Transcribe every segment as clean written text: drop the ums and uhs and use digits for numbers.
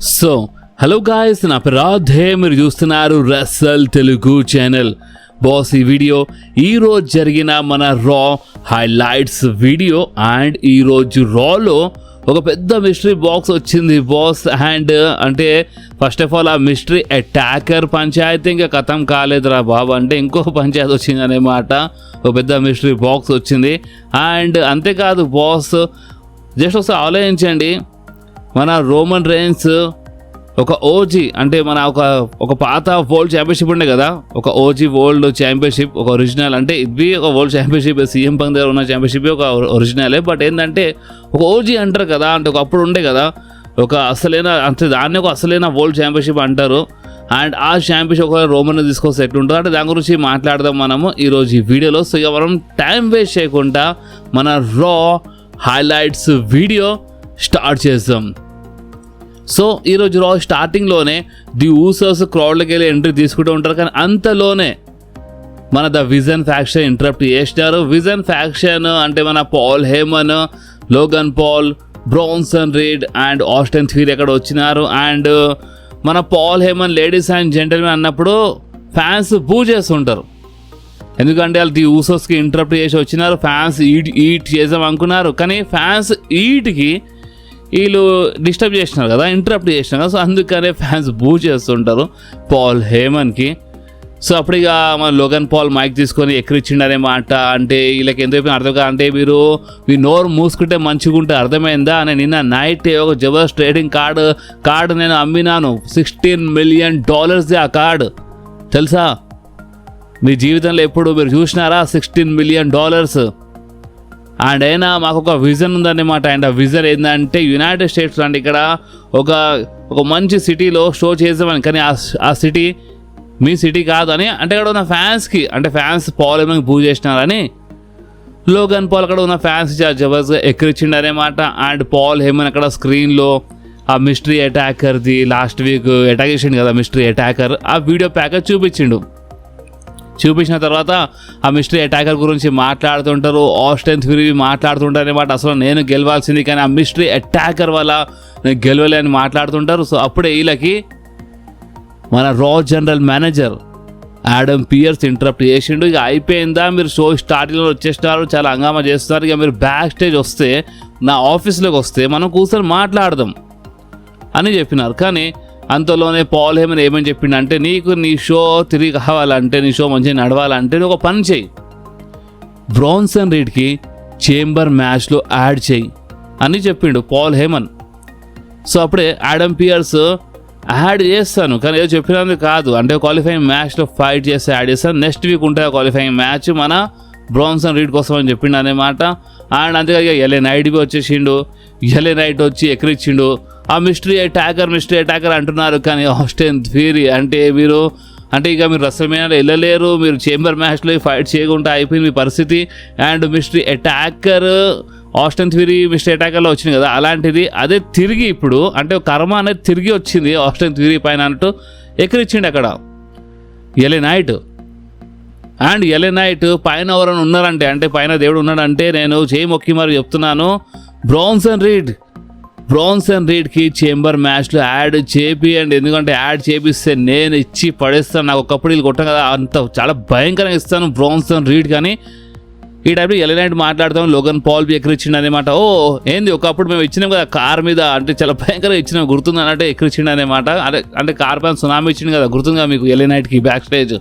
So hello guys, నా పేరు రాధే, మీరు చూస్తున్నారు రెస్సల్ తెలుగు ఛానల్. బాస్, ఈ వీడియో ఈరోజు జరిగిన మన రా హైలైట్స్ వీడియో. అండ్ ఈరోజు రాలో ఒక పెద్ద మిస్టరీ బాక్స్ వచ్చింది బాస్. అండ్ అంటే ఫస్ట్ ఆఫ్ ఆల్ ఆ మిస్టరీ అటాకర్ పంచాయతీ ఇంకా ఖతం కాలేదురా బాబు, అంటే ఇంకో పంచాయతీ వచ్చింది అనమాట. ఒక పెద్ద మిస్టరీ బాక్స్ వచ్చింది. అండ్ అంతేకాదు బాస్, జస్ట్ ఒకసారి ఆలోచించండి, మన రోమన్ రేన్స్ ఒక ఓజీ, అంటే మన ఒక పాత వరల్డ్ ఛాంపియన్షిప్ ఉండే కదా, ఒక ఓజీ వరల్డ్ ఛాంపియన్షిప్, ఒక ఒరిజినల్. అంటే ఇది ఒక వరల్డ్ ఛాంపియన్షిప్, సీఎం పంక్ దగ్గర ఉన్న ఛాంపియన్షిప్ ఒక ఒరిజినలే. బట్ ఏంటంటే ఒక ఓజీ అంటారు కదా, అంటే ఒకప్పుడు ఉండే కదా ఒక అసలైన, అంటే దాన్ని ఒక అసలైన వరల్డ్ ఛాంపియన్షిప్ అంటారు. అండ్ ఆ ఛాంపియన్షిప్ ఒక రోమన్ తీసుకొస్తే ఎట్లుంటుంది అంటే దాని గురించి మాట్లాడదాం మనము ఈరోజు ఈ వీడియోలో. సో ఇక మనం టైం వేస్ట్ చేయకుండా మన రా హైలైట్స్ వీడియో స్టార్ట్ చేద్దాం. సో ఈరోజు రా స్టార్టింగ్లోనే ది ఊసోస్ క్రౌడ్లోకి వెళ్ళి ఎంట్రీ తీసుకుంటూ ఉంటారు, కానీ అంతలోనే మన ద విజన్ ఫ్యాక్షన్ ఇంటరప్ట్ చేసినారు. విజన్ ఫ్యాక్షన్ అంటే మన Paul Heyman, Logan Paul, Bronson Reed and Austin Theory ఎక్కడ వచ్చినారు. అండ్ మన Paul Heyman ladies and gentlemen అన్నప్పుడు ఫ్యాన్స్ బూ చేస్తుంటారు, ఎందుకంటే వాళ్ళు ది ఊసోస్కి ఇంటరప్ట్ చేసి వచ్చినారు. ఫ్యాన్స్ ఈట్ చేద్దాం అనుకున్నారు, కానీ ఫ్యాన్స్ ఈట్కి వీళ్ళు డిస్టర్బ్ చేసినారు కదా, ఇంటరప్ట్ చేసినారు కదా. సో అందుకనే ఫ్యాన్స్ బూ చేస్తుంటారు పాల్ హేమన్కి. సో అప్పుడు ఇక మన లోగన్ పాల్ మైక్ తీసుకొని ఎక్కిరిచ్చిండనే మాట. అంటే వీళ్ళకి ఎంత చెప్పిన అర్థం కాదు, అంటే మీరు మీ నోరు మూసుకుంటే మంచిగా ఉంటే అర్థమైందా అని. నిన్న నైట్ ఒక జబర్దస్త్ ట్రేడింగ్ కార్డు నేను అమ్మినాను, $16 million ఆ కార్డు తెలుసా? మీ జీవితంలో ఎప్పుడు మీరు చూసినారా $16 million? అండ్ అయినా మాకు ఒక విజన్ ఉందన్నమాట. అండ్ ఆ విజన్ ఏంటంటే యునైటెడ్ స్టేట్స్ అంటే ఇక్కడ ఒక మంచి సిటీలో షో చేద్దామని, కానీ ఆ సిటీ మీ సిటీ కాదు అని, అంటే అక్కడ ఉన్న ఫ్యాన్స్కి, అంటే ఫ్యాన్స్ పాల్ హేమన్కి పూజ చేసినారని లోగన్ పాల్ అక్కడ ఉన్న ఫ్యాన్స్ జబర్దస్త్గా ఎక్కిరిచ్చిండనమాట. అండ్ పాల్ హేమన్ అక్కడ స్క్రీన్లో ఆ మిస్టరీ అటాకర్ది లాస్ట్ వీక్ అటాక్ చేసిండు కదా మిస్టరీ అటాకర్, ఆ వీడియో ప్యాకేజ్ చూపించిన తర్వాత ఆ మిస్టరీ అటాకర్ గురించి మాట్లాడుతుంటారు. ఆస్టిన్ థియరీ మాట్లాడుతుంటారు అనమాట, అసలు నేను గెలవాల్సింది కానీ ఆ మిస్టరీ అటాకర్ వల్ల నేను గెలవలే అని మాట్లాడుతుంటారు. సో అప్పుడే వీళ్ళకి మన Raw general manager Adam Pearce interrupt చేసిండు. ఇక అయిపోయిందా, మీరు షో స్టార్టింగ్లో వచ్చేస్తున్నారు, చాలా హంగామా చేస్తున్నారు, ఇక మీరు బ్యాక్ స్టేజ్ వస్తే నా ఆఫీస్లోకి వస్తే మనం కూర్చొని మాట్లాడదాం అని చెప్పినారు. కానీ అంతలోనే పాల్ హేమన్ ఏమని చెప్పిండంటే, నీకు నీ షో తిరిగి కావాలంటే, నీ షో మంచిగా నడవాలంటే నువ్వు ఒక పని చేయి, బ్రాన్సన్ రీడ్కి చేంబర్ మ్యాచ్లో యాడ్ చేయి అని చెప్పిండు పాల్ హేమన్. సో అప్పుడే ఆడమ్ పియర్స్ యాడ్ చేస్తాను, కానీ ఏదో చెప్పినందుకు కాదు, అంటే క్వాలిఫైయింగ్ మ్యాచ్లో ఫైట్ చేస్తే యాడ్ చేస్తాను, నెక్స్ట్ వీక్ ఉంటుంది క్వాలిఫైయింగ్ మ్యాచ్ మన బ్రాన్సన్ రీడ్ కోసం అని చెప్పిండు అనమాట. అండ్ అంతేకాదు ఎల్ఏ నైట్ వచ్చేసిండు, ఎల్ఏ నైట్ వచ్చి ఎక్కిరిచ్చిండు. ఆ మిస్టరీ అటాకర్ అంటున్నారు, కానీ ఆస్టిన్ థియరీ అంటే మీరు రెస్ల్‌మేనియాలో వెళ్ళలేరు, మీరు చేంబర్ మ్యాచ్లో ఫైట్ చేయకుండా అయిపోయింది మీ పరిస్థితి. And mystery attacker Austin Theory mystery అటాకర్లో వచ్చింది కదా, అలాంటిది అదే తిరిగి ఇప్పుడు అంటే కర్మ అనేది తిరిగి వచ్చింది ఆస్టిన్ థియరీ పైన అంటూ ఎక్కిరిచ్చిండు అక్కడ LA Knight. And LA Knight పైన ఎవరైనా ఉన్నారంటే, అంటే పైన దేవుడు ఉన్నాడంటే నేను చేయి మొక్కి మరి చెప్తున్నాను, బ్రాన్సన్ రీడ్కి చేంబర్ మ్యాచ్లో యాడ్ చేపియండి, ఎందుకంటే యాడ్ చేపిస్తే నేను ఇచ్చి పడేస్తాను. నాకు ఒకప్పుడు వీళ్ళు కొట్టాను కదా, అంత చాలా భయంకరంగా ఇస్తాను బ్రాన్సన్ రీడ్. కానీ ఈ టైంలో ఎల్ఏ నైట్ మాట్లాడతాం, లోగన్ పాల్ ఎక్కిరిచ్చిండు అనమాట. ఓ ఏంది, ఒకప్పుడు మేము ఇచ్చినాం కదా కార్ మీద, అంటే చాలా భయంకరంగా ఇచ్చినాం గుర్తుంది అన్నట్టే ఎక్కిరిచ్చిండు అనమాట. అంటే కార్ పైన సునామీ ఇచ్చిండు కదా, గుర్తుందిగా మీకు ఎల్ఏ నైట్కి బ్యాక్ స్టేజ్,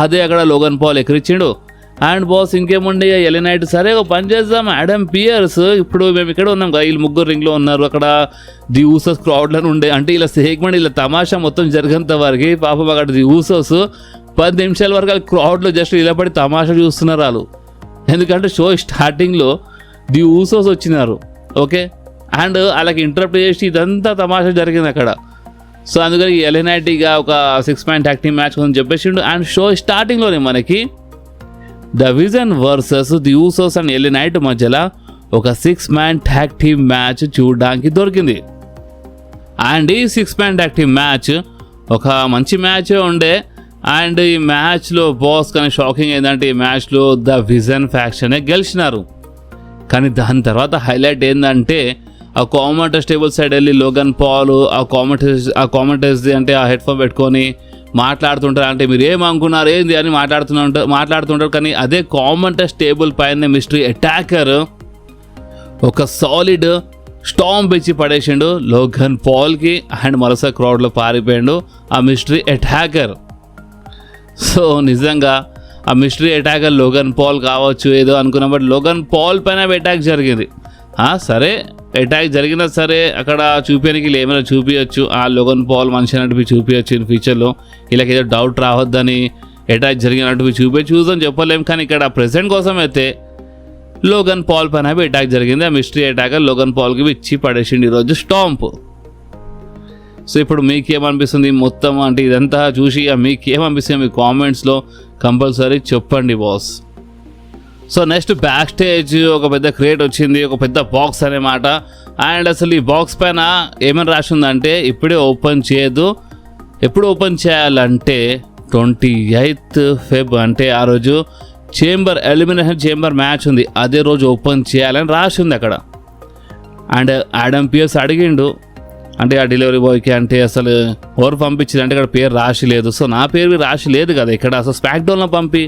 అదే అక్కడ లోగన్ పాల్ ఎక్కిరిచ్చిండు. అండ్ బాస్ ఇంకేముండే ఎల్ఏ నైట్, సరే ఒక పని చేద్దాం, ఆడమ్ పియర్స్ ఇప్పుడు మేము ఇక్కడ ఉన్నాం కదా, వీళ్ళు ముగ్గురు రింగ్లో ఉన్నారు, అక్కడ ది ఊసోస్ క్రౌడ్లను ఉండే, అంటే ఇలా సెగ్మెంట్ ఇలా తమాషా మొత్తం జరిగేంత వరకు పాపం అక్కడ ది ఊసోస్ 10 నిమిషాల వరకు వాళ్ళు క్రౌడ్లో జస్ట్ ఇలా పడి తమాషా చూస్తున్నారు వాళ్ళు, ఎందుకంటే షో స్టార్టింగ్లో ది ఊసోస్ వచ్చినారు. ఓకే, అండ్ వాళ్ళకి ఇంటరప్ట్ చేసి ఇదంతా తమాషా జరిగింది అక్కడ. సో అందుకని ఎల్ఏ నైట్ ఇక ఒక 6-man tag team మ్యాచ్ అని చెప్పేసిండు. అండ్ షో స్టార్టింగ్లోనే మనకి the Vision versus the Usos and LA Knight మధ్యలో ఒక 6-man tag team మ్యాచ్ చూడడానికి దొరికింది. అండ్ ఈ 6-man tag team మ్యాచ్ ఒక మంచి మ్యాచ్ ఉండే. అండ్ ఈ మ్యాచ్లో బాస్ కానీ షాకింగ్ ఏంటంటే ఈ మ్యాచ్లో ద విజన్ ఫ్యాక్షనే గెలిచినారు. కానీ దాని తర్వాత హైలైట్ ఏంటంటే ఆ కామెంటర్స్ టేబుల్ సైడ్ వెళ్ళి లోగన్ పాల్ ఆ కామెంటర్స్ అంటే ఆ హెడ్ ఫోన్ పెట్టుకొని మాట్లాడుతుంటారు. అంటే మీరు ఏమనుకున్నారు ఏంది అని మాట్లాడుతుంటారు. కానీ అదే కామెంటర్స్ టేబుల్ పైన మిస్టరీ అటాకర్ ఒక సాలిడ్ స్టాంప్ ఇచ్చి పడేసిండు లోగన్ పాల్కి అండ్ మరోసారి క్రౌడ్లో పారిపోయాడు ఆ మిస్టరీ అటాకర్. సో నిజంగా ఆ మిస్టరీ అటాకర్ లోగన్ పాల్ కావచ్చు ఏదో అనుకున్నాం, బట్ లోగన్ పాల్ పైన అటాక్ జరిగింది. సరే అటాక్ జరిగినా సరే అక్కడ చూపించడానికి ఏమైనా చూపించచ్చు, ఆ లోగన్ పాల్ మనిషి అన్నట్టు చూపించచ్చు ఇన్ ఫ్యూచర్లో, వీళ్ళకి ఏదో డౌట్ రావద్దని అటాక్ జరిగినట్టు చూద్దాం చెప్పలేం. కానీ ఇక్కడ ప్రెసెంట్ కోసం అయితే లోగన్ పాల్ పైన అటాక్ జరిగింది. ఆ మిస్టరీ అటాకర్ లోగన్ పాల్కి ఇచ్చి పడేసిండి ఈరోజు స్టాంప్. సో ఇప్పుడు మీకేమనిపిస్తుంది మొత్తం అంటే ఇదంతా చూసి మీకేమనిపిస్తుంది మీ కామెంట్స్లో కంపల్సరీ చెప్పండి boss. So next back stage ఒక పెద్ద క్రియేట్ వచ్చింది, ఒక పెద్ద బాక్స్ అనే మాట. అండ్ అసలు ఈ బాక్స్ పైన ఏమని రాసి ఉందంటే ఇప్పుడే ఓపెన్ చేయదు, ఎప్పుడు ఓపెన్ చేయాలంటే 28th Feb అంటే ఆ రోజు ఎలిమినేషన్ చేంబర్ మ్యాచ్ ఉంది, అదే రోజు ఓపెన్ చేయాలని రాసి ఉంది అక్కడ. అండ్ ఆడమ్ పియర్స్ అడిగిండు అంటే ఆ డెలివరీ బాయ్కి అంటే అసలు ఎవరు పంపించింది అంటే ఇక్కడ పేరు రాసి లేదు. సో నా పేరు రాసి లేదు కదా ఇక్కడ, అసలు స్పాక్ డౌన్లో పంపి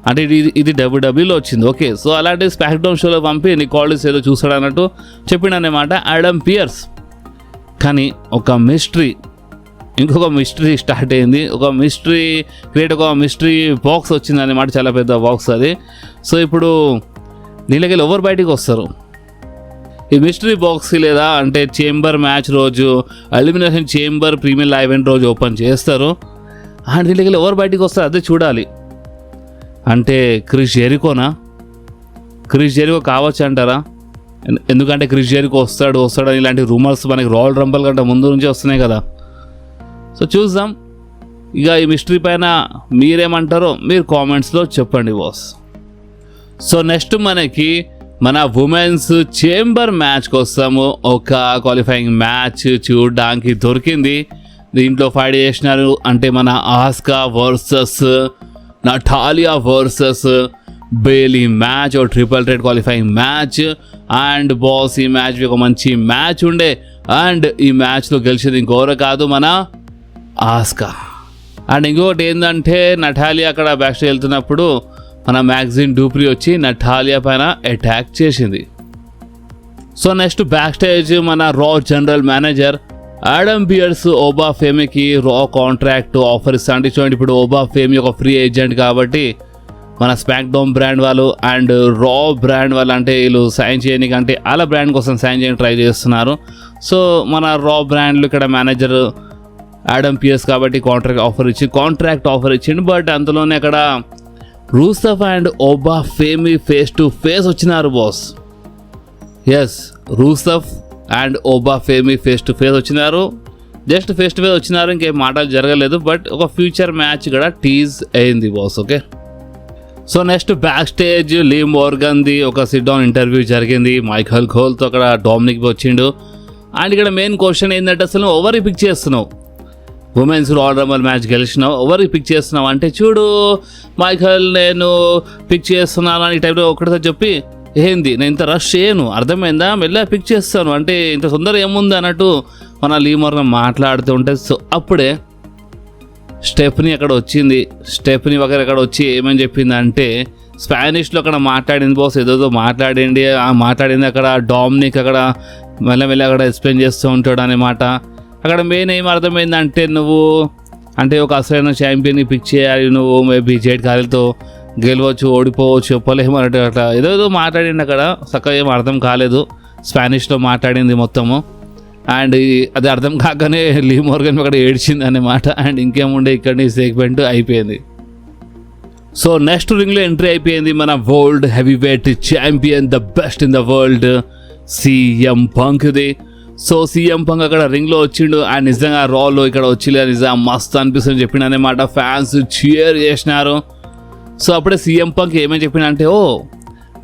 అంటే ఇది డబ్ల్యూడబ్ల్యూలో వచ్చింది. ఓకే, సో అలాంటి స్పాక్ డౌన్ షోలో పంపి నీ కాల్స్ ఏదో చూసాడు అన్నట్టు చెప్పిండనమాట ఆడమ్ పియర్స్. కానీ ఇంకొక మిస్టరీ స్టార్ట్ అయింది, ఒక మిస్టరీ బాక్స్ వచ్చింది అన్నమాట, చాలా పెద్ద బాక్స్ అది. సో ఇప్పుడు నీళ్ళకెళ్ళి ఎవరు బయటికి వస్తారు ఈ మిస్టరీ బాక్స్ లేదా అంటే చేంబర్ మ్యాచ్ రోజు elimination chamber premier live event రోజు ఓపెన్ చేస్తారు. అండ్ నీళ్ళకెళ్ళి ఎవరు బయటికి వస్తారు అదే చూడాలి. అంటే క్రిస్ జెరికో కావచ్చు అంటారా? ఎందుకంటే క్రిస్ జెరికో వస్తాడు ఇలాంటి రూమర్స్ మనకి రాయల్ రంబల్ కంటే ముందు నుంచి వస్తున్నాయి కదా. సో చూద్దాం ఇక ఈ మిస్టరీ పైన మీరేమంటారో మీరు కామెంట్స్లో చెప్పండి బాస్. సో నెక్స్ట్ మన ఉమెన్స్ చేంబర్ మ్యాచ్కి వస్తాము. ఒక క్వాలిఫైయింగ్ మ్యాచ్ చూడడానికి దొరికింది. దీంట్లో ఫైట్ చేసినారు అంటే మన ఆస్కా వర్సెస్ నటాలియా వర్సెస్ బేలీ మ్యాచ్, ఒక triple threat qualifying match. And boss ఈ మ్యాచ్ ఒక మంచి మ్యాచ్ ఉండే. అండ్ ఈ మ్యాచ్లో గెలిచేది ఇంకోరు కాదు మన ఆస్కా. అండ్ ఇంకొకటి ఏంటంటే నటాలియా అక్కడ బ్యాక్ స్టేజ్ వెళ్తున్నప్పుడు మన మ్యాగ్జిన్ డూప్రీ వచ్చి నటాలియా పైన అటాక్ చేసింది. సో నెక్స్ట్ బ్యాక్ స్టేజ్ మన Raw general manager Adam Pierce ఓబా ఫేమీకి రా కాంట్రాక్ట్ ఆఫర్ ఇస్తా అంటే చూడండి, ఇప్పుడు ఓబా ఫేమీ ఒక ఫ్రీ ఏజెంట్ కాబట్టి మన స్పాక్ డౌన్ బ్రాండ్ వాళ్ళు అండ్ రా బ్రాండ్ వాళ్ళు అంటే వీళ్ళు సైన్ చేయడానికి అంటే అలా బ్రాండ్ కోసం సైన్ చేయడానికి ట్రై చేస్తున్నారు. సో మన రా బ్రాండ్లు ఇక్కడ మేనేజర్ ఆడమ్ పియర్స్ కాబట్టి కాంట్రాక్ట్ ఆఫర్ ఇచ్చిండు. బట్ అంతలోనే అక్కడ Rusev and Oba Femi face to face వచ్చినారు boss. Yes, Rusev and Oba Femi face to face వచ్చినారు. జస్ట్ ఫేస్ టు ఫేస్ వచ్చినారు, ఇంకేం మాటలు జరగలేదు. బట్ ఒక ఫ్యూచర్ మ్యాచ్ కూడా టీజ్ అయింది boss. Okay, so next back stage Liv మోర్గన్ది ఒక సిట్ డౌన్ ఇంటర్వ్యూ జరిగింది. మైఖల్ కోల్తో అక్కడ డామినిక్ వచ్చిండు. అండ్ ఇక్కడ మెయిన్ క్వశ్చన్ ఏంటంటే అసలు ఎవరు పిక్ చేస్తున్నావు? ఉమెన్స్ రాయల్ రంబల్ మ్యాచ్ గెలిచినావు, ఎవరికి పిక్ చేస్తున్నావు అంటే చూడు మైఖల్ నేను పిక్ చేస్తున్నాను అని ఈ టైంలో ఒకటిసారి చెప్పి ఏంది నేను ఇంత రష్ చేయను, అర్థమైందా, మెల్లగా పిక్ చేస్తాను అంటే ఇంత తొందర ఏముంది అన్నట్టు మన లీ మోర్గన్ మాట్లాడుతూ ఉంటే. సో అప్పుడే స్టెఫనీ అక్కడ వచ్చింది. స్టెఫనీ ఒకరు అక్కడ వచ్చి ఏమని చెప్పింది అంటే స్పానిష్లో అక్కడ మాట్లాడింది బాస్, ఏదో మాట్లాడింది అక్కడ డామినిక్ అక్కడ మెల్లమెల్ల అక్కడ ఎక్స్ప్లెయిన్ చేస్తూ ఉంటాడు అన్నమాట. అక్కడ మెయిన్ ఏం అర్థమైందంటే నువ్వు అంటే ఒక అసలైన ఛాంపియన్ని పిక్ చేయాలి, నువ్వు మేబీ జైడ్ ఖాళీతో గెలవచ్చు, ఓడిపోవచ్చు, చెప్పలేము అన్నట్టు అట్లా ఏదో మాట్లాడింది అక్కడ. చక్కగా ఏం అర్థం కాలేదు, స్పానిష్లో మాట్లాడింది మొత్తము. అండ్ అది అర్థం కాకనే లీ మోర్గన్ అక్కడ ఏడ్చింది అన్నమాట. అండ్ ఇంకేముండే ఇక్కడి సెగ్మెంట్ అయిపోయింది. సో నెక్స్ట్ రింగ్లో ఎంట్రీ అయిపోయింది మన world heavyweight champion, the best in the world, CM పంక్ది. సో సీఎం పంక్ అక్కడ రింగ్లో వచ్చిండు. అండ్ నిజంగా రాలో ఇక్కడ వచ్చిలే నిజంగా మస్తు అనిపిస్తుంది చెప్పిండు అన్నమాట. ఫ్యాన్స్ చీర్ చేసినారు. సో అప్పుడే సీఎం పంక్ ఏమని చెప్పిండంటే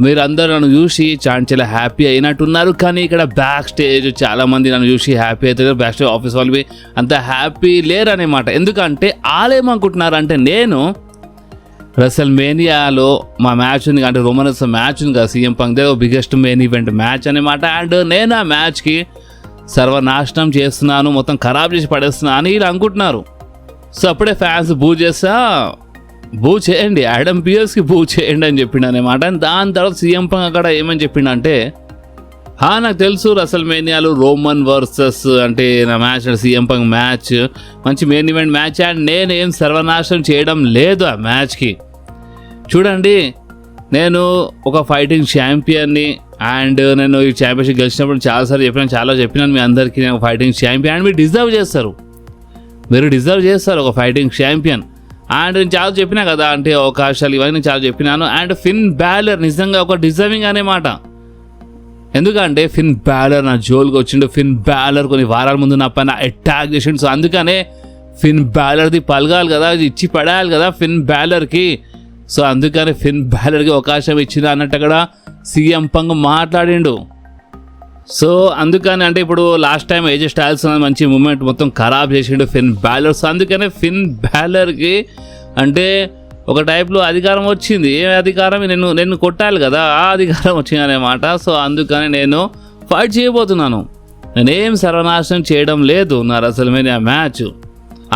మీరందరూ నన్ను చూసి చాలా హ్యాపీ అయినట్టున్నారు, కానీ ఇక్కడ బ్యాక్ స్టేజ్ చాలామంది నన్ను చూసి హ్యాపీ అవుతారు, బ్యాక్ స్టేజ్ ఆఫీస్ వాళ్ళవి అంత హ్యాపీ లేరు అన్నమాట. ఎందుకంటే వాళ్ళేమనుకుంటున్నారు అంటే నేను రెసల్ మేనియాలో మా మ్యాచ్ ఉంది అంటే రోమన్ రీన్స్ మ్యాచ్ ఉంది కదా CM punk they biggest main event match అనమాట. అండ్ నేను ఆ మ్యాచ్కి సర్వనాశనం చేస్తున్నాను, మొత్తం ఖరాబ్ చేసి పడేస్తున్నాను అని వీళ్ళు అనుకుంటున్నారు. సో అప్పుడే ఫ్యాన్స్ బూ చేయండి, యాడమ్ పియర్స్కి బూ చేయండి అని చెప్పిండు అనమాట. దాని తర్వాత సీఎం పంక్ అక్కడ ఏమని చెప్పిండంటే, నాకు తెలుసు రెసల్ మేనియాలో రోమన్ వర్సెస్ అంటే నా మ్యాచ్ సీఎం పంక్ మ్యాచ్ మంచి మెయిన్ ఈవెంట్ మ్యాచ్ అండ్ నేనేం సర్వనాశనం చేయడం లేదు ఆ మ్యాచ్కి. చూడండి, నేను ఒక ఫైటింగ్ ఛాంపియన్ని అండ్ నేను ఈ ఛాంపియన్షిప్ గెలిచినప్పుడు చాలా చెప్పినాను మీ అందరికీ, నేను ఫైటింగ్ ఛాంపియన్ అండ్ మీరు డిజర్వ్ చేస్తారు ఒక ఫైటింగ్ ఛాంపియన్. అండ్ నేను చాలా చెప్పినా కదా అంటే అవకాశాలు ఇవన్నీ చాలా చెప్పినాను. అండ్ ఫిన్ బ్యాలర్ నిజంగా ఒక డిజర్వింగ్ అనే మాట. ఎందుకంటే ఫిన్ బ్యాలర్ నా జోలికి వచ్చిండు, ఫిన్ బ్యాలర్ కొన్ని వారాల ముందు నా పైన అటాక్ చేసిండు. సో అందుకనే ఫిన్ బ్యాలర్ది పలగాలి కదా, ఇచ్చి పడేయాలి కదా ఫిన్ బ్యాలర్కి. సో అందుకని ఫిన్ బ్యాలర్కి అవకాశం ఇచ్చిన అన్నట్టు అక్కడ సీఎం పంక్ మాట్లాడిండు. సో అందుకని అంటే ఇప్పుడు లాస్ట్ టైం ఏజే స్టైల్స్ మంచి మూమెంట్ మొత్తం ఖరాబ్ చేసిండు ఫిన్ బ్యాలర్. సో అందుకనే ఫిన్ బ్యాలర్కి అంటే ఒక టైప్లో అధికారం వచ్చింది. ఏ అధికారం, నేను కొట్టాలి కదా, ఆ అధికారం వచ్చింది అనమాట. సో అందుకని నేను ఫైట్ చేయబోతున్నాను, నేనేం సర్వనాశనం చేయడం లేదు నా రెసల్మేనియా మ్యాచ్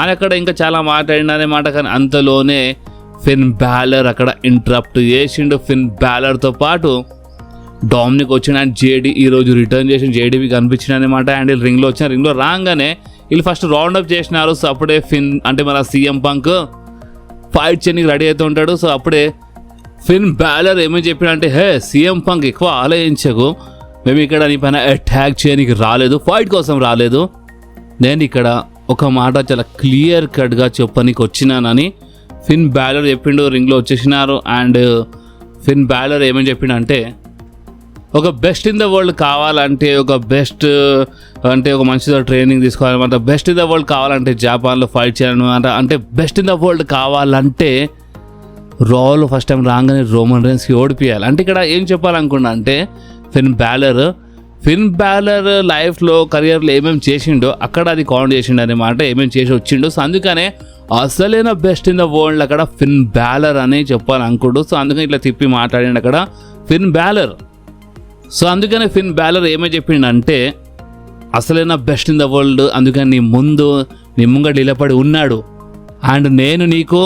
అని అక్కడ ఇంకా చాలా మాట్లాడిండు అనమాట. కానీ అంతలోనే ఫిన్ బ్యాలర్ అక్కడ ఇంటరప్ట్ చేసిండు. ఫిన్ బ్యాలర్తో పాటు డామినిక్ వచ్చిన అండ్ జేడీ ఈరోజు రిటర్న్ చేసిన జేడీవి కనిపించిన అనమాట. అండ్ వీళ్ళు రింగ్లో రాగానే వీళ్ళు ఫస్ట్ రౌండ్ అప్ చేసినారు. సో అప్పుడే ఫిన్ అంటే మన సీఎం పంక్ ఫైట్ చేయడానికి రెడీ అవుతూ ఉంటాడు. సో అప్పుడే ఫిన్ బ్యాలర్ ఏమని చెప్పినంటే, సీఎం పంక్ ఎక్కువ ఆలోచించకు, మేము ఇక్కడ నీ పైన అటాక్ చేయడానికి రాలేదు, ఫైట్ కోసం రాలేదు, నేను ఇక్కడ ఒక మాట చాలా క్లియర్ కట్గా చెప్పనీకి వచ్చినానని ఫిన్ బ్యాలర్ చెప్పిండు. రింగ్లో వచ్చేసినారు. అండ్ ఫిన్ బ్యాలర్ ఏమని చెప్పిండంటే, ఒక బెస్ట్ ఇన్ ద వరల్డ్ కావాలంటే ఒక మంచిగా ట్రైనింగ్ తీసుకోవాలన్నమాట. బెస్ట్ ఇన్ ద వరల్డ్ కావాలంటే జపాన్లో ఫైట్ చేయాలన్నమాట. అంటే బెస్ట్ ఇన్ ద వరల్డ్ కావాలంటే రాలో ఫస్ట్ టైం రాగానే రోమన్ రీన్స్కి ఓడిపోయాలి. అంటే ఇక్కడ ఏం చెప్పాలనుకున్నా అంటే ఫిన్ బ్యాలర్ లైఫ్లో కెరియర్లో ఏమేమి చేసిండో అక్కడ అది కౌంట్ చేసిండు అనమాట, ఏమేమి చేసి వచ్చిండో. సో అందుకనే అసలైన బెస్ట్ ఇన్ ద వరల్డ్ అక్కడ ఫిన్ బ్యాలర్ అని చెప్పాలనుకుంటూ. సో అందుకని ఇట్లా తిప్పి మాట్లాడిండు అక్కడ ఫిన్ బ్యాలర్. సో అందుకనే ఫిన్ బ్యాలర్ ఏమై చెప్పిండంటే, అసలైన బెస్ట్ ఇన్ ద వరల్డ్ అందుకని నీ ముంగట నిలబడి ఉన్నాడు. అండ్ నేను నీకు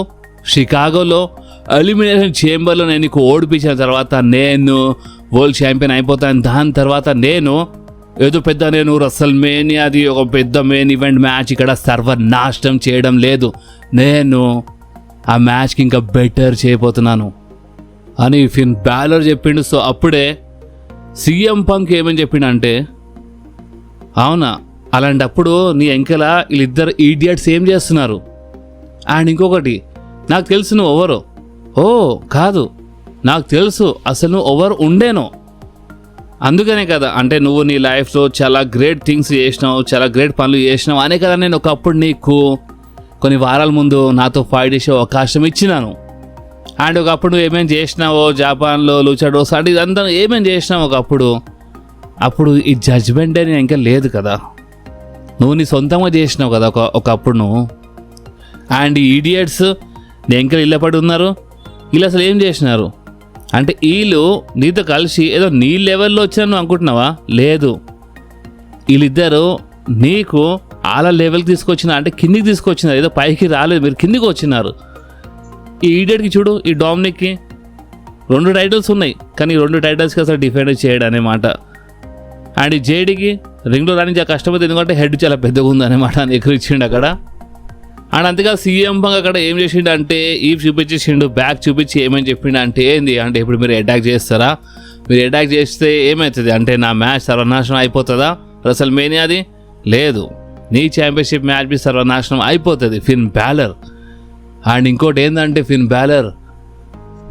షికాగోలో ఎలిమినేషన్ చేంబర్లో నేను నీకు ఓడిపించిన తర్వాత నేను వరల్డ్ ఛాంపియన్ అయిపోతాను. దాని తర్వాత నేను రెసల్మేనియాది ఒక పెద్ద మెయిన్ ఈవెంట్ మ్యాచ్ ఇక్కడ సర్వనాశనం చేయడం లేదు, నేను ఆ మ్యాచ్కి ఇంకా బెటర్ చేయబోతున్నాను అని ఫిన్ బ్యాలర్ చెప్పిండు. సో అప్పుడే సీఎం పంక్ ఏమని చెప్పిండంటే, అవునా అలాంటప్పుడు నీ ఎంకెలా వీళ్ళిద్దరు ఈడియట్స్ ఏం చేస్తున్నారు? అండ్ ఇంకొకటి, నాకు తెలుసు నువ్వు ఎవరో. కాదు, నాకు తెలుసు అసలు నువ్వు ఎవరు ఉండేనో. అందుకనే కదా అంటే నువ్వు నీ లైఫ్లో చాలా గ్రేట్ థింగ్స్ చేసినావు, చాలా గ్రేట్ పనులు చేసినావు అనే కదా నేను ఒకప్పుడు నీకు కొన్ని వారాల ముందు నాతో ఫైట్ చేసే అవకాశం ఇచ్చినాను. అండ్ ఒకప్పుడు ఏమేమి చేసినావో జపాన్లో లూచాడోస్ అంటే ఇదంతా ఏమేమి చేసినావు అప్పుడు ఈ జడ్జ్మెంట్ అని ఇంకా లేదు కదా, నువ్వు నీ సొంతంగా చేసినావు కదా ఒకప్పుడు నువ్వు. అండ్ ఈ ఈడియట్స్ నీ ఇంకా ఇళ్ళపడి ఉన్నారు, వీళ్ళు అసలు ఏం చేసినారు అంటే వీళ్ళు నీతో కలిసి ఏదో నీ లెవెల్లో వచ్చాను నువ్వు అనుకుంటున్నావా? లేదు, వీళ్ళిద్దరు నీకు వాళ్ళ లెవెల్కి తీసుకొచ్చిన అంటే కిందికి తీసుకొచ్చినారు, ఏదో పైకి రాలేదు, మీరు కిందికి వచ్చినారు. ఈ ఈడియట్కి చూడు, ఈ డామినిక్కి 2 టైటిల్స్ ఉన్నాయి కానీ 2 టైటిల్స్కి అసలు డిఫెండ్ చేయడం అనమాట. అండ్ ఈ జేడీకి రింగ్లో రాని చాలా కష్టపడుతుంది, ఎందుకంటే హెడ్ చాలా పెద్దగా ఉందన్నమాట అని ఎక్కిరిచ్చిండు అక్కడ. అండ్ అంతేగా సీఎం పంక్ అక్కడ ఏం చేసిండు అంటే చూపించేసిండు, బ్యాక్ చూపించి ఏమని చెప్పిండు అంటే, ఏంది అంటే ఇప్పుడు మీరు అటాక్ చేస్తారా, మీరు అటాక్ చేస్తే ఏమవుతుంది అంటే నా మ్యాచ్ సర్వనాశనం అయిపోతుందా రెసల్మేనియాది? లేదు, నీ ఛాంపియన్షిప్ మ్యాచ్ బి సర్వనాశనం అయిపోతుంది ఫిన్ బ్యాలర్. అండ్ ఇంకోటి ఏంటంటే ఫిన్ బ్యాలర్,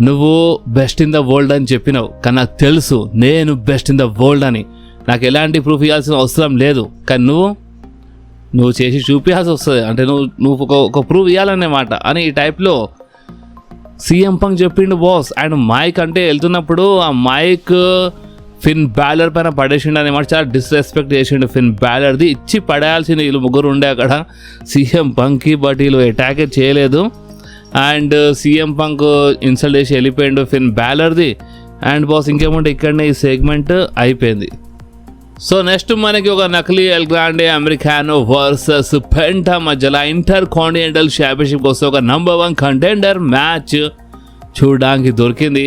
నువ్వు బెస్ట్ ఇన్ ద వరల్డ్ అని చెప్పినావు కానీ నాకు తెలుసు నేను బెస్ట్ ఇన్ ద వరల్డ్ అని, నాకు ఎలాంటి ప్రూఫ్ ఇవ్వాల్సిన అవసరం లేదు, కానీ నువ్వు చేసి చూపించాల్సి వస్తుంది, అంటే నువ్వు ఒక ప్రూఫ్ ఇవ్వాలన్నమాట అని ఈ టైప్లో సీఎం పంక్ చెప్పిండు బాస్. అండ్ మైక్ అంటే వెళ్తున్నప్పుడు ఆ మైక్ ఫిన్ బ్యాలర్ పైన పడేసిండు అనమాట, చాలా డిస్రెస్పెక్ట్ చేసిండు ఫిన్ బ్యాలర్ది, ఇచ్చి పడేయాల్సింది. వీళ్ళు ముగ్గురు ఉండే అక్కడ సీఎం పంక్కి, బట్ వీళ్ళు అటాక్ చేయలేదు. అండ్ సీఎం పంక్ ఇన్సల్ట్ చేసి వెళ్ళిపోయిండు ఫిన్ బ్యాలర్ది. అండ్ బాస్ ఇంకేమంటే ఇక్కడనే ఈ సెగ్మెంట్ అయిపోయింది. సో నెక్స్ట్ మనకి ఒక నకిలీ L Grande americano versus Penta మధ్యలో ఇంటర్ కాంటినెంటల్ ఛాంపియన్షిప్ కోసం ఒక నంబర్ 1 కంటెండర్ మ్యాచ్ చూడడానికి దొరికింది.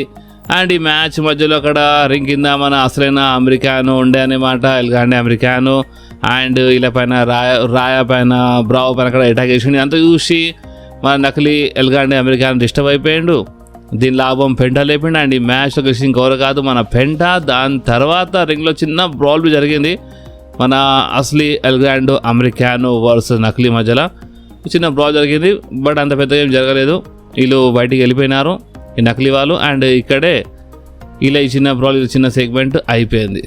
అండ్ ఈ మ్యాచ్ మధ్యలో అక్కడ రింగ్ కింద మన అసలైన అమెరికానో ఉండే అనమాట, ఎల్ గ్రాండే అమెరికానో. అండ్ ఇలా పైన రాయా పైన బ్రావో పైన అక్కడ అటాక్ చేసింది. అంతా చూసి మన నకిలీ ఎల్ గ్రాండే అమెరికానో డిస్టర్బ్ అయిపోయిండు. దీని లాభం పెంటా లేపిండు. అండ్ ఈ మ్యాచ్లో గెలిచిన ఇంకెవరు కాదు మన పెంటా. దాని తర్వాత రింగ్లో చిన్న బ్రాల్ జరిగింది మన అసలీ ఎల్ గ్రాండో అమెరికానో వర్సెస్ నకిలీ మధ్యలో చిన్న బ్రాల్ జరిగింది. బట్ అంత పెద్దగా ఏం జరగలేదు, వీళ్ళు బయటికి వెళ్ళిపోయినారు ఈ నకిలీ వాళ్ళు. అండ్ ఇక్కడే ఇలా ఈ చిన్న బ్రాల్ చిన్న సెగ్మెంట్ అయిపోయింది.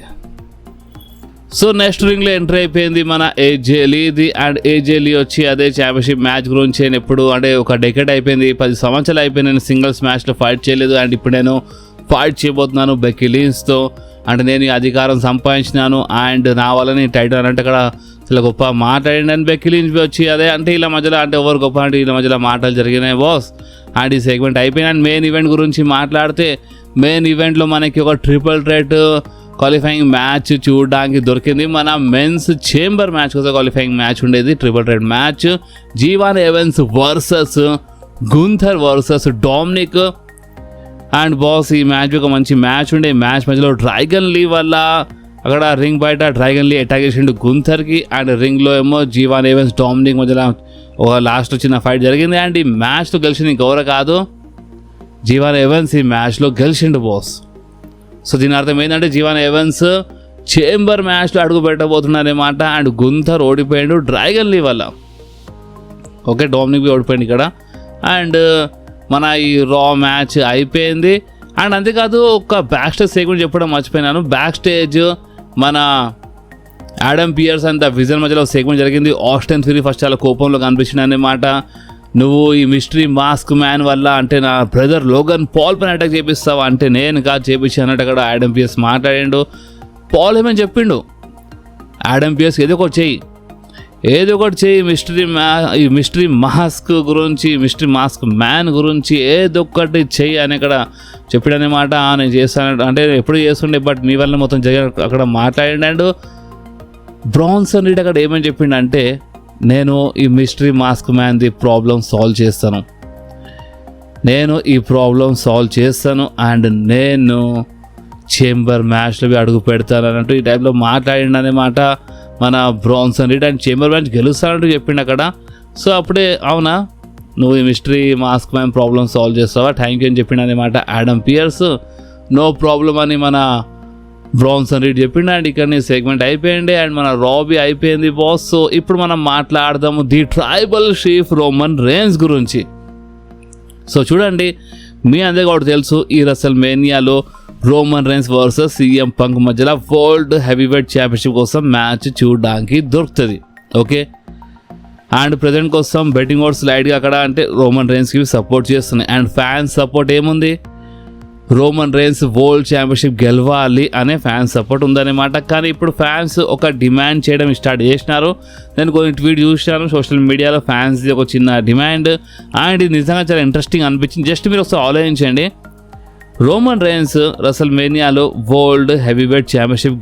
సో నెక్స్ట్ రింగ్లో ఎంట్రీ అయిపోయింది మన ఏజే లీది. అండ్ ఏజే లీ వచ్చి అదే ఛాంపియన్షిప్ మ్యాచ్ గురించి నేను ఎప్పుడు అంటే ఒక డెకేడ్ అయిపోయింది, 10 సంవత్సరాలు అయిపోయింది నేను సింగిల్స్ మ్యాచ్లో ఫైట్ చేయలేదు. అండ్ ఇప్పుడు నేను ఫైట్ చేయబోతున్నాను బెక్కీ లించ్తో. అంటే నేను ఈ అధికారం సంపాదించినాను అండ్ నా వల్ల టైటిల్ అంటే అక్కడ చాలా గొప్ప మాట్లాడింది. అండ్ బెక్కీ లించ్ వచ్చి అదే అంటే ఇలా మధ్యలో అంటే ఎవరు గొప్ప అంటే వీళ్ళ మధ్యలో మాటలు జరిగినాయి బాస్. అండ్ ఈ సెగ్మెంట్ అయిపోయింది. అండ్ మెయిన్ ఈవెంట్ గురించి మాట్లాడితే మెయిన్ ఈవెంట్లో మనకి ఒక ట్రిపుల్ థ్రెట్ క్వాలిఫైయింగ్ మ్యాచ్ చూడడానికి దొరికింది. మన మెన్స్ చేంబర్ మ్యాచ్ కోసం క్వాలిఫైయింగ్ మ్యాచ్ ఉండేది, triple threat match. Jevon Evans versus Gunther versus Dominik. And boss ఈ మ్యాచ్ ఒక మంచి మ్యాచ్ ఉండే. మ్యాచ్ మధ్యలో డ్రాగన్ లీ వల్ల అక్కడ రింగ్ బయట డ్రాగన్ లీ అటాక్ చేసిండు గుంథర్కి. అండ్ రింగ్లో ఏమో జీవాన్ ఎవెన్స్ డామినిక్ మధ్యలో ఒక లాస్ట్లో చిన్న ఫైట్ జరిగింది. అండ్ ఈ మ్యాచ్లో గెలిచింది ఇంకెవరు కాదు, జీవాన్ ఎవెన్స్ ఈ మ్యాచ్లో గెలిచిండు బాస్. సో దీని అర్థం ఏంటంటే జీవాన్ ఎవెన్స్ చేంబర్ మ్యాచ్లో అడుగు పెట్టబోతున్నారన్నమాట. అండ్ గుంథర్ ఓడిపోయాడు డ్రాగన్ లీ వల్ల. ఓకే, డామినిక్ బి ఓడిపోయింది ఇక్కడ. అండ్ మన ఈ రా మ్యాచ్ అయిపోయింది. అండ్ అంతేకాదు ఒక బ్యాక్ స్టేజ్ సెగ్మెంట్ చెప్పడం మర్చిపోయినాను. బ్యాక్ స్టేజ్ మన Adam Pearce and the Vision మధ్యలో సెగ్మెంట్ జరిగింది. ఆస్టిన్ థియరీ ఫస్ట్ చాలా కోపంలో కనిపించింది అన్నమాట. నువ్వు ఈ మిస్టరీ మాస్క్ మ్యాన్ వల్ల అంటే నా బ్రదర్ లోగన్ పాల్ పైన అటాక్ చేపిస్తావా అంటే నేను కాదు చేపించి అన్నట్టు అక్కడ ఆడమ్ పియర్స్ మాట్లాడిండు. పాల్ ఏమని చెప్పిండు, ఆడమ్ పియర్స్ ఏదో ఒకటి చెయ్యి ఈ మిస్టరీ మాస్క్ గురించి, మిస్టరీ మాస్క్ మ్యాన్ గురించి ఏదో ఒకటి చెయ్యి అని అక్కడ చెప్పాడనమాట. నేను చేస్తాను అంటే ఎప్పుడు చేస్తుండే బట్ నీ వల్ల మొత్తం జరిగిన అక్కడ మాట్లాడిండు. బ్రాన్సన్ రీడ్ అక్కడ ఏమని చెప్పిండంటే నేను ఈ మిస్టరీ మాస్క్ మ్యాన్ది ప్రాబ్లం సాల్వ్ చేస్తాను అండ్ నేను చేంబర్ మ్యాచ్లో అడుగు పెడతాను అన్నట్టు ఈ టైప్లో మాట్లాడిండు అన్నమాట మన Bronson Reed. And chamber match గెలుస్తానంటూ చెప్పిండు అక్కడ. సో అప్పుడే అవునా నువ్వు ఈ mystery mask man problem solve చేస్తావా, థ్యాంక్ యూ అని చెప్పిండు అన్నమాట ఆడమ్ పియర్స్. నో ప్రాబ్లం అని మన బ్రాన్సన్ రీడ్ చెప్పిండు. అండ్ ఇక్కడ నీ సెగ్మెంట్ అయిపోయింది అండ్ మన రాబీ అయిపోయింది బాస్. సో ఇప్పుడు మనం మాట్లాడదాము the tribal chief Roman Reigns గురించి. సో చూడండి, మీ అందరికీ ఒకటి తెలుసు, ఈ రెసల్ మేనియాలో Roman Reigns versus CM Punk మధ్యలో వరల్డ్ హెవీవెయిట్ ఛాంపియన్షిప్ కోసం మ్యాచ్ చూడడానికి దొరుకుతుంది. ఓకే, అండ్ ప్రజెంట్ కోసం బెట్టింగ్ ఓట్స్ లైట్గా అక్కడ అంటే రోమన్ రేన్స్కి సపోర్ట్ చేస్తున్నాయి. అండ్ ఫ్యాన్స్ సపోర్ట్ ఏముంది, రోమన్ రేన్స్ వరల్డ్ ఛాంపియన్షిప్ గెలవాలి అనే ఫ్యాన్స్ సపోర్ట్ ఉందన్నమాట. కానీ ఇప్పుడు ఫ్యాన్స్ ఒక డిమాండ్ చేయడం స్టార్ట్ చేసినారు. నేను కొన్ని ట్వీట్ చూసినాను సోషల్ మీడియాలో, ఫ్యాన్స్ది ఒక చిన్న డిమాండ్. అండ్ ఇది నిజంగా చాలా ఇంట్రెస్టింగ్ అనిపించింది. జస్ట్ మీరు ఒకసారి ఆలోచించండి, Roman rains రెసల్ మేనియాలో world heavyweight championship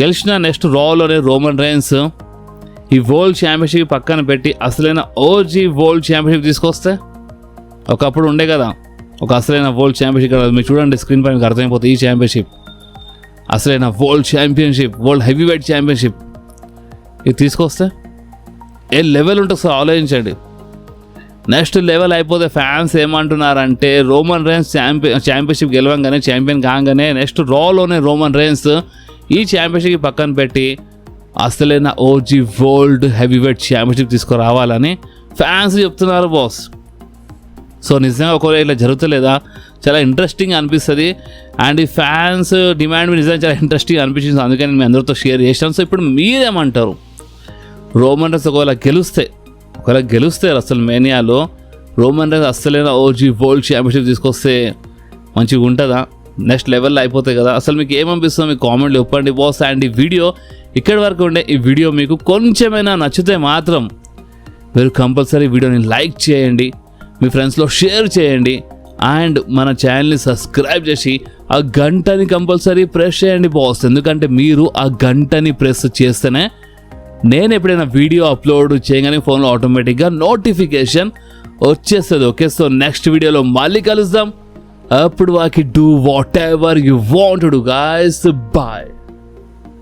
గెలిచిన నెక్స్ట్ రాలోనే రోమన్ రేన్స్ ఈ వరల్డ్ ఛాంపియన్షిప్ పక్కన పెట్టి అసలైన ఓజీ వరల్డ్ ఛాంపియన్షిప్ తీసుకొస్తే, ఒకప్పుడు ఉండే కదా ఒక అసలైన వరల్డ్ ఛాంపియన్షిప్, మీరు చూడండి స్క్రీన్ పై మీకు అర్థమైపోతుంది. ఈ ఛాంపియన్షిప్ అసలైన world championship, world heavyweight championship ఇది తీసుకొస్తే ఏ లెవెల్ ఉంటుంది సార్ ఆలోచించండి. నెక్స్ట్ లెవెల్ అయిపోతే ఫ్యాన్స్ ఏమంటున్నారంటే రోమన్ రేన్స్ ఛాంపియన్షిప్ గెలవంగానే ఛాంపియన్ కాగానే నెక్స్ట్ రాలోనే రోమన్ రేన్స్ ఈ ఛాంపియన్షిప్ పక్కన పెట్టి అసలైన ఓజీ వరల్డ్ హెవీవెయిట్ ఛాంపియన్షిప్ తీసుకురావాలని ఫ్యాన్స్ చెప్తున్నారు బాస్. సో నిజంగా ఒకవేళ ఇట్లా జరుగుతలేదా, చాలా ఇంట్రెస్టింగ్ అనిపిస్తుంది. అండ్ ఈ ఫ్యాన్స్ డిమాండ్ నిజంగా చాలా ఇంట్రెస్టింగ్ అనిపించింది, అందుకని నేను మీ అందరితో షేర్ చేశాను. సో ఇప్పుడు మీరేమంటారు, రోమన్ రేన్స్ ఒకవేళ గెలుస్తే అసలు మేనియాలో రోమన్ రేన్స్ అస్సలైన ఓజీ వరల్డ్ ఛాంపియన్షిప్ తీసుకొస్తే మంచిగా ఉంటుందా, నెక్స్ట్ లెవెల్లో అయిపోతాయి కదా, అసలు మీకు ఏమనిపిస్తుందో మీకు కామెంట్లో చెప్పండి బాస్. అండ్ ఈ వీడియో ఇక్కడి వరకు ఉండే ఈ వీడియో మీకు కొంచెమైనా నచ్చితే మాత్రం మీరు కంపల్సరీ వీడియోని లైక్ చేయండి. మీ ఫ్రెండ్స్లో షేర్ చేయండి. అండ్ మన ఛానల్ని సబ్స్క్రైబ్ చేసి ఆ గంటని కంపల్సరీ ప్రెస్ చేయండి బాస్. ఎందుకంటే మీరు ఆ గంటని ప్రెస్ చేస్తేనే నేను ఎప్పుడైనా వీడియో అప్లోడ్ చేయగానే ఫోన్లో ఆటోమేటిక్గా నోటిఫికేషన్ వచ్చేస్తుంది. ఓకే, సో నెక్స్ట్ వీడియోలో మళ్ళీ కలుద్దాం. అప్పుడు వాకి do whatever you want to do guys. Bye.